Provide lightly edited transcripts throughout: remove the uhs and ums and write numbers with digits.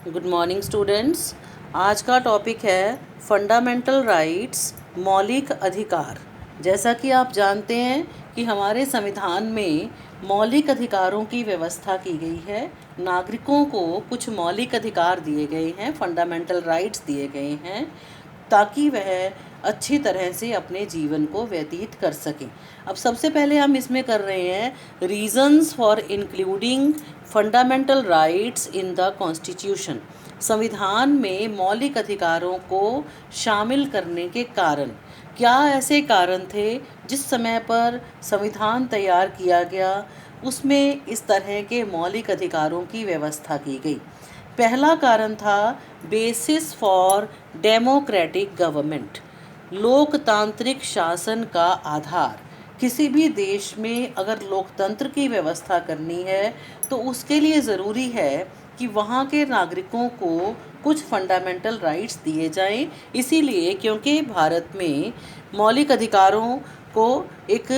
Good morning students. आज का topic है फंडामेंटल राइट्स, मौलिक अधिकार। जैसा कि आप जानते हैं कि हमारे संविधान में मौलिक अधिकारों की व्यवस्था की गई है। नागरिकों को कुछ मौलिक अधिकार दिए गए हैं, फंडामेंटल राइट्स दिए गए हैं, ताकि वह अच्छी तरह से अपने जीवन को व्यतीत कर सकें। अब सबसे पहले हम इसमें कर रहे हैं reasons for including fundamental rights in the constitution. संविधान में मौलिक अधिकारों को शामिल करने के कारण, क्या ऐसे कारण थे जिस समय पर संविधान तैयार किया गया उसमें इस तरह के मौलिक अधिकारों की व्यवस्था की गई। पहला कारण था बेसिस फॉर डेमोक्रेटिक गवर्नमेंट, लोकतांत्रिक शासन का आधार। किसी भी देश में अगर लोकतंत्र की व्यवस्था करनी है तो उसके लिए ज़रूरी है कि वहाँ के नागरिकों को कुछ फंडामेंटल राइट्स दिए जाएं। इसीलिए क्योंकि भारत में मौलिक अधिकारों को एक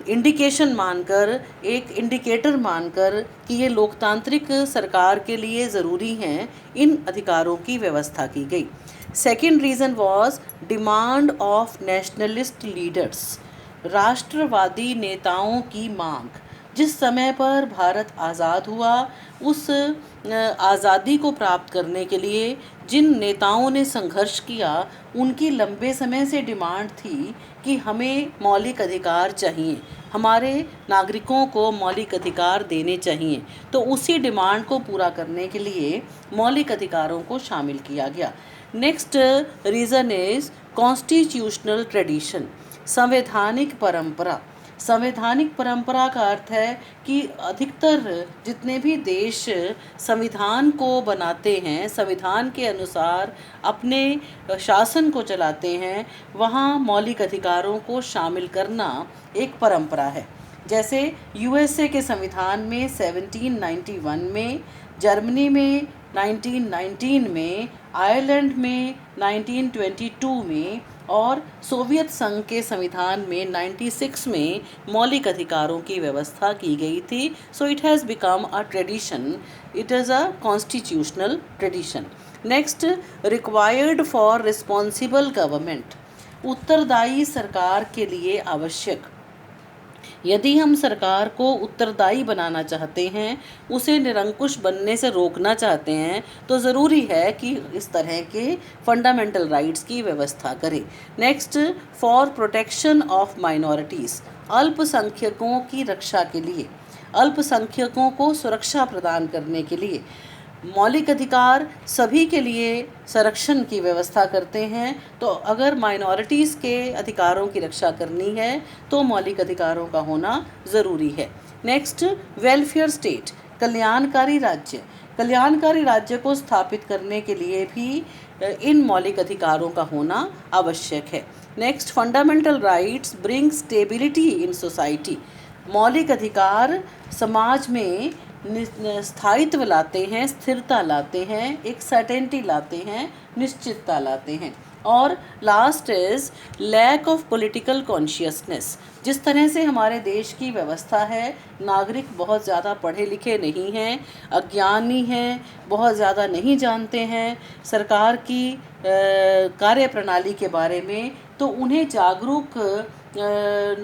इंडिकेशन मानकर, एक इंडिकेटर मानकर कि ये लोकतांत्रिक सरकार के लिए ज़रूरी हैं, इन अधिकारों की व्यवस्था की गई। Second reason was demand of nationalist leaders, राष्ट्रवादी नेताओं की मांग। जिस समय पर भारत आज़ाद हुआ, उस आज़ादी को प्राप्त करने के लिए जिन नेताओं ने संघर्ष किया, उनकी लंबे समय से डिमांड थी कि हमें मौलिक अधिकार चाहिए, हमारे नागरिकों को मौलिक अधिकार देने चाहिए। तो उसी डिमांड को पूरा करने के लिए मौलिक अधिकारों को शामिल किया गया। Next reason is constitutional tradition, संवैधानिक परंपरा। संवैधानिक परंपरा का अर्थ है कि अधिकतर जितने भी देश संविधान को बनाते हैं, संविधान के अनुसार अपने शासन को चलाते हैं, वहाँ मौलिक अधिकारों को शामिल करना एक परंपरा है। जैसे यूएसए के संविधान में 1791 में, जर्मनी में 1919 में, आयरलैंड में 1922 में और सोवियत संघ के संविधान में 96 में मौलिक अधिकारों की व्यवस्था की गई थी। So it has become a tradition, it is a constitutional tradition. Next, required for responsible government, उत्तरदायी सरकार के लिए आवश्यक। यदि हम सरकार को उत्तरदायी बनाना चाहते हैं, उसे निरंकुश बनने से रोकना चाहते हैं, तो ज़रूरी है कि इस तरह के फंडामेंटल राइट्स की व्यवस्था करें। Next, for protection of minorities, अल्पसंख्यकों की रक्षा के लिए, अल्पसंख्यकों को सुरक्षा प्रदान करने के लिए। मौलिक अधिकार सभी के लिए संरक्षण की व्यवस्था करते हैं, तो अगर माइनॉरिटीज़ के अधिकारों की रक्षा करनी है तो मौलिक अधिकारों का होना ज़रूरी है। नेक्स्ट, वेलफेयर स्टेट, कल्याणकारी राज्य। कल्याणकारी राज्य को स्थापित करने के लिए भी इन मौलिक अधिकारों का होना आवश्यक है। Next, fundamental rights bring stability in society, मौलिक अधिकार समाज में स्थायित्व लाते हैं, स्थिरता लाते हैं, एक सर्टेनिटी लाते हैं, निश्चितता लाते हैं। और last is lack of political consciousness. जिस तरह से हमारे देश की व्यवस्था है, नागरिक बहुत ज़्यादा पढ़े लिखे नहीं हैं, अज्ञानी हैं, बहुत ज़्यादा नहीं जानते हैं सरकार की कार्यप्रणाली के बारे में, तो उन्हें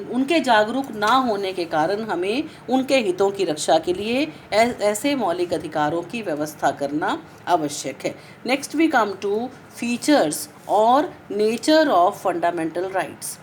उनके जागरूक ना होने के कारण हमें उनके हितों की रक्षा के लिए ऐसे मौलिक अधिकारों की व्यवस्था करना आवश्यक है। Next we come to features और नेचर ऑफ फंडामेंटल राइट्स।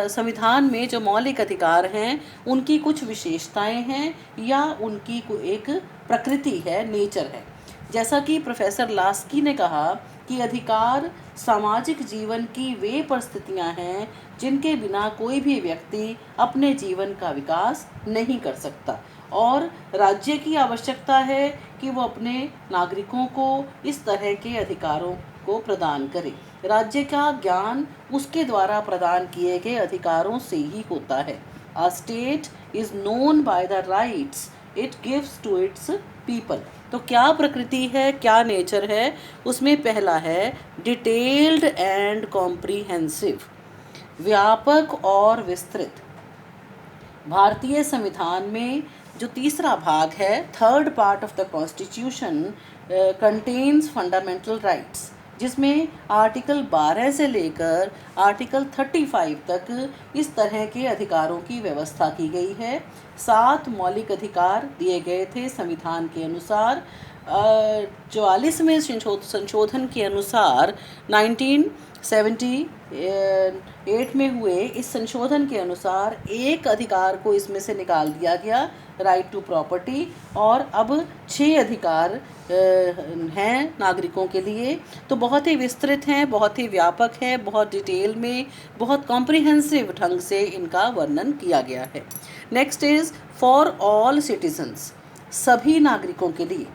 संविधान में जो मौलिक अधिकार हैं, उनकी कुछ विशेषताएं हैं या उनकी एक प्रकृति है, नेचर है। जैसा कि प्रोफेसर लास्की ने कहा कि अधिकार सामाजिक जीवन की वे परिस्थितियां हैं जिनके बिना कोई भी व्यक्ति अपने जीवन का विकास नहीं कर सकता, और राज्य की आवश्यकता है कि वो अपने नागरिकों को इस तरह के अधिकारों को प्रदान करे। राज्य का ज्ञान उसके द्वारा प्रदान किए गए अधिकारों से ही होता है। A state is known by the rights it gives to its people। तो क्या प्रकृति है, क्या नेचर है? उसमें पहला है डिटेल्ड एंड कॉम्प्रिहेंसिव, व्यापक और विस्तृत। भारतीय संविधान में जो तीसरा भाग है, third part of the constitution contains fundamental rights, जिसमें आर्टिकल 12 से लेकर आर्टिकल 35 तक इस तरह के अधिकारों की व्यवस्था की गई है। 7 मौलिक अधिकार दिए गए थे संविधान के अनुसार। 44वें संशोधन के अनुसार 1978 में हुए इस संशोधन के अनुसार एक अधिकार को इसमें से निकाल दिया गया, राइट टू प्रॉपर्टी, और अब 6 अधिकार हैं नागरिकों के लिए। तो बहुत ही विस्तृत हैं, बहुत ही व्यापक हैं, बहुत डिटेल में, बहुत कॉम्प्रिहेंसिव ढंग से इनका वर्णन किया गया है। Next is for all citizens, सभी नागरिकों के लिए,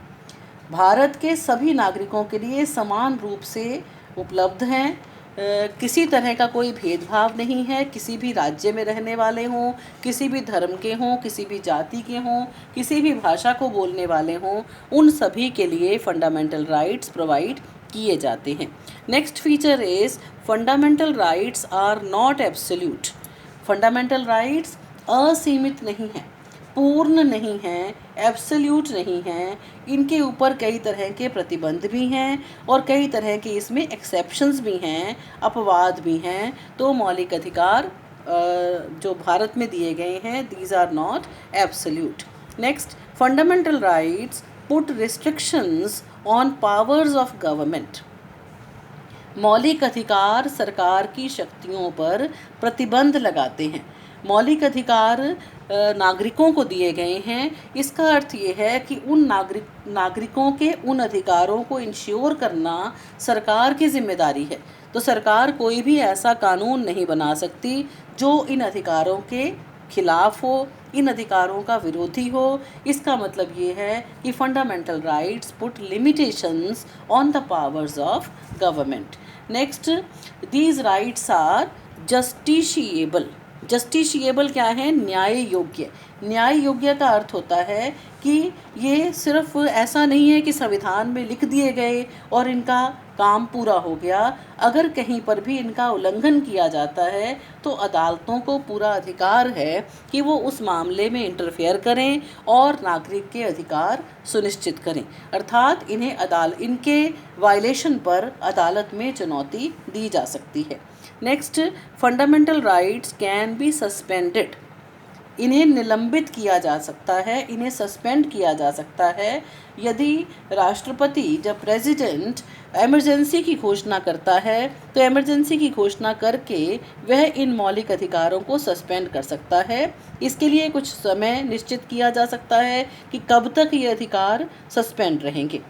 भारत के सभी नागरिकों के लिए समान रूप से उपलब्ध हैं। किसी तरह का कोई भेदभाव नहीं है, किसी भी राज्य में रहने वाले हों, किसी भी धर्म के हों, किसी भी जाति के हों, किसी भी भाषा को बोलने वाले हों, उन सभी के लिए फंडामेंटल राइट्स प्रोवाइड किए जाते हैं। Next feature is fundamental rights are not absolute. Fundamental rights असीमित नहीं हैं, पूर्ण नहीं हैं, एब्सोल्यूट नहीं हैं। इनके ऊपर कई तरह के प्रतिबंध भी हैं और कई तरह के इसमें एक्सेप्शंस भी हैं, अपवाद भी हैं। तो मौलिक अधिकार जो भारत में दिए गए हैं, these are not absolute. Next, fundamental rights put restrictions on powers of government. मौलिक अधिकार सरकार की शक्तियों पर प्रतिबंध लगाते हैं। मौलिक अधिकार नागरिकों को दिए गए हैं। इसका अर्थ ये है कि उन नागरिकों के उन अधिकारों को इंश्योर करना सरकार की जिम्मेदारी है। तो सरकार कोई भी ऐसा कानून नहीं बना सकती जो इन अधिकारों के खिलाफ हो, इन अधिकारों का विरोधी हो। इसका मतलब ये है कि fundamental rights put limitations on the powers of government. Next, these rights are justiciable. Justiciable क्या है? न्याय योग्य। न्याय योग्य का अर्थ होता है कि ये सिर्फ ऐसा नहीं है कि संविधान में लिख दिए गए और इनका काम पूरा हो गया। अगर कहीं पर भी इनका उल्लंघन किया जाता है तो अदालतों को पूरा अधिकार है कि वो उस मामले में इंटरफेयर करें और नागरिक के अधिकार सुनिश्चित करें। अर्थात इनके वायलेशन पर अदालत में चुनौती दी जा सकती है। Next, fundamental rights can be suspended. इन्हें निलंबित किया जा सकता है, इन्हें सस्पेंड किया जा सकता है यदि राष्ट्रपति, जब प्रेसिडेंट इमरजेंसी की घोषणा करता है तो इमरजेंसी की घोषणा करके वह इन मौलिक अधिकारों को सस्पेंड कर सकता है। इसके लिए कुछ समय निश्चित किया जा सकता है कि कब तक ये अधिकार सस्पेंड रहेंगे।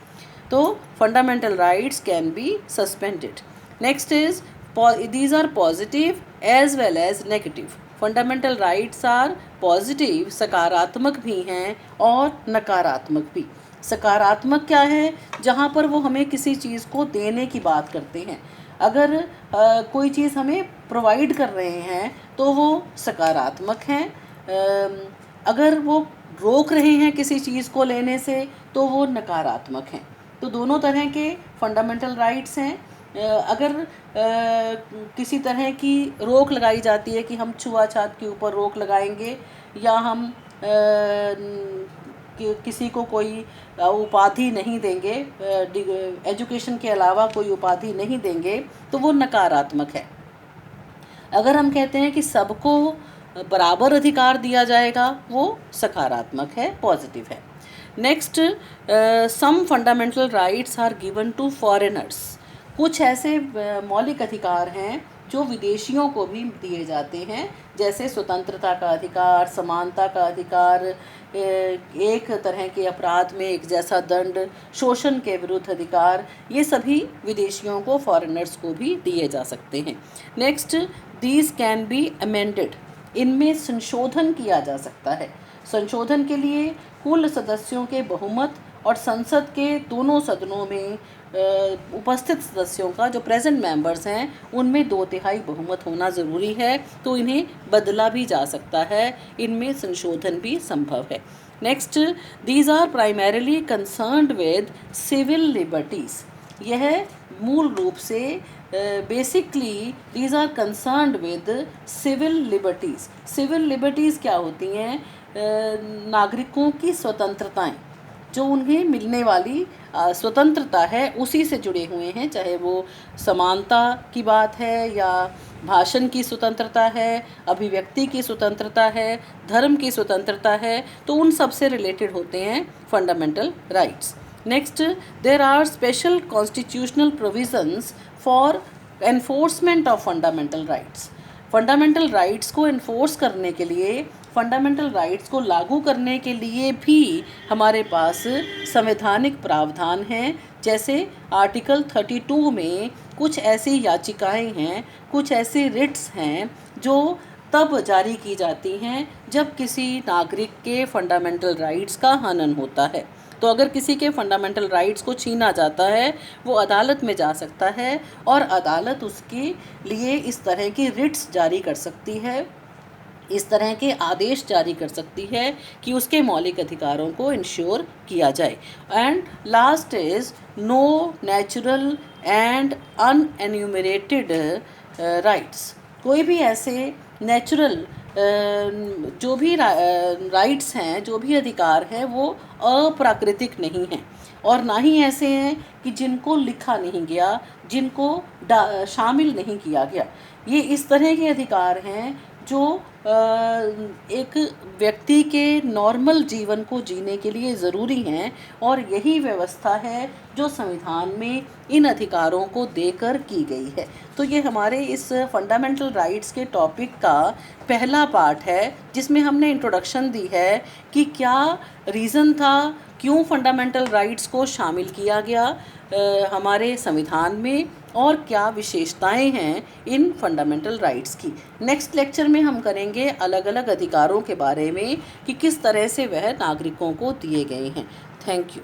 तो fundamental rights can be suspended. Next is these are positive as well as negative. Fundamental rights are positive, सकारात्मक भी हैं, और नकारात्मक भी। सकारात्मक क्या है? जहाँ पर वो हमें किसी चीज़ को देने की बात करते हैं। अगर कोई चीज़ हमें प्रोवाइड कर रहे हैं तो वो सकारात्मक हैं। अगर वो रोक रहे हैं किसी चीज़ को लेने से तो वो नकारात्मक हैं। तो दोनों तरह के फंडामेंटल राइट्स हैं। अगर किसी तरह की रोक लगाई जाती है कि हम छुआछूत के ऊपर रोक लगाएंगे या हम किसी को कोई उपाधि नहीं देंगे, एजुकेशन के अलावा कोई उपाधि नहीं देंगे, तो वो नकारात्मक है। अगर हम कहते हैं कि सबको बराबर अधिकार दिया जाएगा, वो सकारात्मक है, पॉजिटिव है। Next, some fundamental rights are given to foreigners. कुछ ऐसे मौलिक अधिकार हैं जो विदेशियों को भी दिए जाते हैं, जैसे स्वतंत्रता का अधिकार, समानता का अधिकार, एक तरह के अपराध में एक जैसा दंड, शोषण के विरुद्ध अधिकार, ये सभी विदेशियों को, फॉरेनर्स को भी दिए जा सकते हैं। Next, these can be amended. इनमें संशोधन किया जा सकता है। संशोधन के लिए कुल सदस्यों के बहुमत और संसद के दोनों सदनों में उपस्थित सदस्यों का, जो प्रेजेंट मेंबर्स हैं, उनमें 2/3 बहुमत होना ज़रूरी है। तो इन्हें बदला भी जा सकता है, इनमें संशोधन भी संभव है। Next, these are primarily concerned with civil liberties. यह मूल रूप से basically these are concerned with civil liberties. Civil liberties क्या होती हैं? नागरिकों की स्वतंत्रताएं, जो उन्हें मिलने वाली स्वतंत्रता है उसी से जुड़े हुए हैं, चाहे वो समानता की बात है या भाषण की स्वतंत्रता है, अभिव्यक्ति की स्वतंत्रता है, धर्म की स्वतंत्रता है, तो उन सब से रिलेटेड होते हैं fundamental rights. Next, there are special constitutional provisions for enforcement of fundamental rights. Fundamental rights को एनफोर्स करने के लिए, फंडामेंटल राइट्स को लागू करने के लिए भी हमारे पास संवैधानिक प्रावधान हैं। जैसे आर्टिकल 32 में कुछ ऐसी याचिकाएं हैं, कुछ ऐसे रिट्स हैं जो तब जारी की जाती हैं जब किसी नागरिक के फंडामेंटल राइट्स का हनन होता है। तो अगर किसी के फंडामेंटल राइट्स को छीना जाता है, वो अदालत में जा सकता है और अदालत उसके लिए इस तरह की रिट्स जारी कर सकती है, इस तरह के आदेश जारी कर सकती है कि उसके मौलिक अधिकारों को इंश्योर किया जाए। And last is no natural and unenumerated rights. कोई भी ऐसे नेचुरल जो भी राइट्स हैं, जो भी अधिकार हैं, वो अप्राकृतिक नहीं हैं और ना ही ऐसे हैं कि जिनको लिखा नहीं गया, जिनको शामिल नहीं किया गया। ये इस तरह के अधिकार हैं जो एक व्यक्ति के नॉर्मल जीवन को जीने के लिए ज़रूरी हैं और यही व्यवस्था है जो संविधान में इन अधिकारों को देकर की गई है। तो ये हमारे इस फंडामेंटल राइट्स के टॉपिक का पहला पार्ट है, जिसमें हमने इंट्रोडक्शन दी है कि क्या रीज़न था, क्यों फंडामेंटल राइट्स को शामिल किया गया हमारे संविधान में, और क्या विशेषताएं हैं इन फंडामेंटल राइट्स की। नेक्स्ट लेक्चर में हम करेंगे अलग अलग अधिकारों के बारे में कि किस तरह से वह नागरिकों को दिए गए हैं। Thank you.